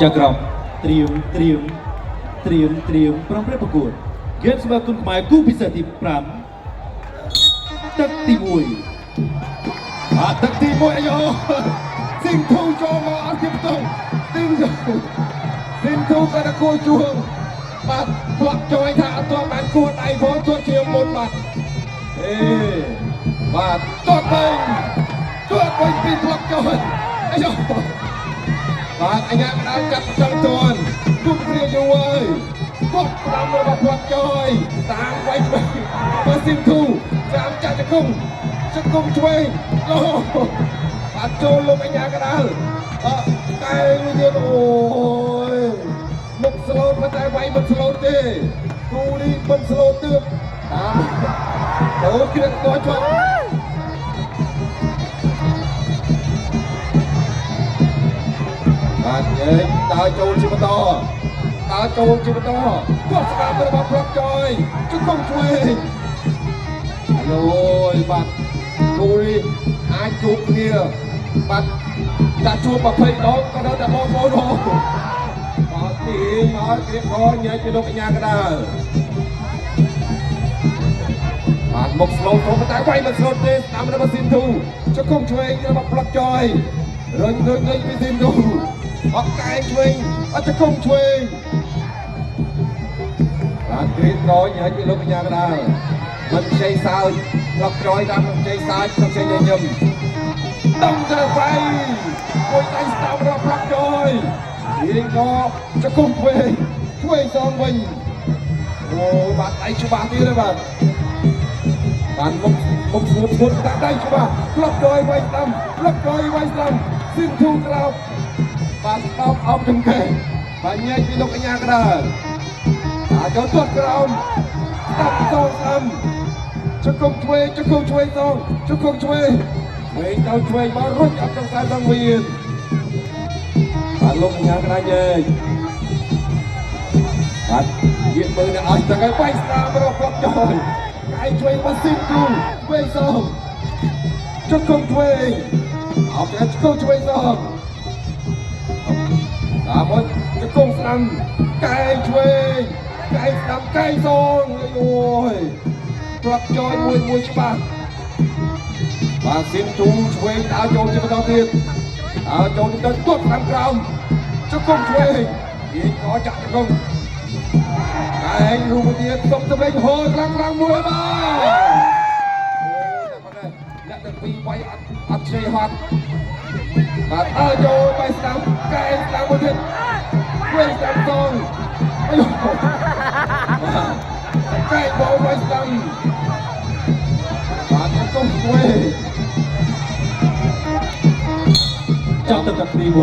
ចាក្រមត្រៀមប្រំប្រែប្រកួតហ្គេមសម្រាប់គុនខ្មែរគូពិសេសទី5ទឹកទី1ទឹកទី1អាយ៉ូស៊ីងធូចូលមកអត់ទៀតទៅស៊ីងធូក៏តែគួរជួងបាទផ្លាក់ចុយថាអត់ទាន់បានគួរដៃផងទាត់ជាមុនបាទបាទទាត់វិញពីផ្លាក់ចុយអាយ៉ូបាទអញ្ញាកដាលកាត់ចង់ទាន់គុំព្រាយយូរហើយគាត់តាមរបស់ផ្លាក់ចុយតាមໄວបើស៊ីងធូចាំចាក់ចង្គង់ឆ្វេងអូបាទចូលលោកអញ្ញាកដាលកែវិញទៀតអូយមុខស្លូតតែវាយមិនស្លូតទេគូនេះមិនស្លូតទៀតចូលគ្រឿងតជាប់បាទដើរចូលជាបន្តគាត់ស្ដាប់របស់ផ្លាក់ចុយជង្គង់ឆ្វេងអូយបាទគូនេះអាចជួបគ្នាបាទដាក់ជួប20ដងក៏ដល់តែបងប្អូនបាទទីមកគ្រៀបរញ៉ៃពីលោកអញ្ញាកដាលបាទមុខស្លូតទៅតែវាយមិនស្លូតទេតាមរបស់ស៊ីនធូជង្គង់ឆ្វេងរបស់ផ្លាក់ចុយរុញពីស៊ីនធូអត់កែឆ្វេងអត់ជង្គង់ឆ្វេងបាទគ្រៀបរញ៉ៃពីលោកអញ្ញាកដាលមិនខ្ចីសើចផ្លាក់ចុយតាមមិនខ្ចីសើចខ្ចីញញឹមតំទៅវាយមួយដៃស្ដាប់របស់ផ្លាក់ចុយរៀងក៏ជង្គង់ឆ្វេងសងវិញអូបាទដៃច្បាស់ទៀតហើយបាទមុខស្ងួតដាក់ដៃច្បាស់ផ្លាក់ចុយវាយស្ដាំស៊ីនធូក្រោបបាទស្ដោបអោបចង្កេះបាទញ៉ៃពីលោកអញ្ញាកដាលចូលទាត់ក្រោមស្ដាប់សងស្ដាំជង្គង់ឆ្វេងសងជង្គង់ឆ្វេងទៅឆ្វេងមករុញអត់ទាំងខ្សែសងវៀនបាទលោកអញ្ញាកដាលយាយបាទយាយមើលឲ្យទាំងឲ្យវាយស្ដាំរបស់ផ្លាក់ចុយកាយឆ្វេងមកស៊ីនទូឆ្វេងសងជង្គង់ឆ្វេងអត់តែជង្គង់ឆ្វេងសងតាមមកជង្គង់ស្ដាំកាយឆ្វេងកាយស្ដាំកាយសងអូយផ្លាក់ចុយមួយច្បាស់បាទស៊ីនទូឆ្វេងដើរចូលជាបន្តទៀតចូលទៅទាត់តាមក្រោមជង្គង់ឆ្វេងនិយាយក៏ចាក់ជង្គង់កាយរូបទៀតសុំទៅវិញហូរខ្លាំងមួយបាទអូតែប៉ុណ្ណេះអ្នកទាំងពីរវាយអត់ឆ្លៃហត់បាទចូលបែស្ដាំកែស្ដាំមួយទៀតវិញស្ដាំតងអាយុកែបោបែស្ដាំបាទជង្គង់ឆ្វេងចាប់ទឹកទី1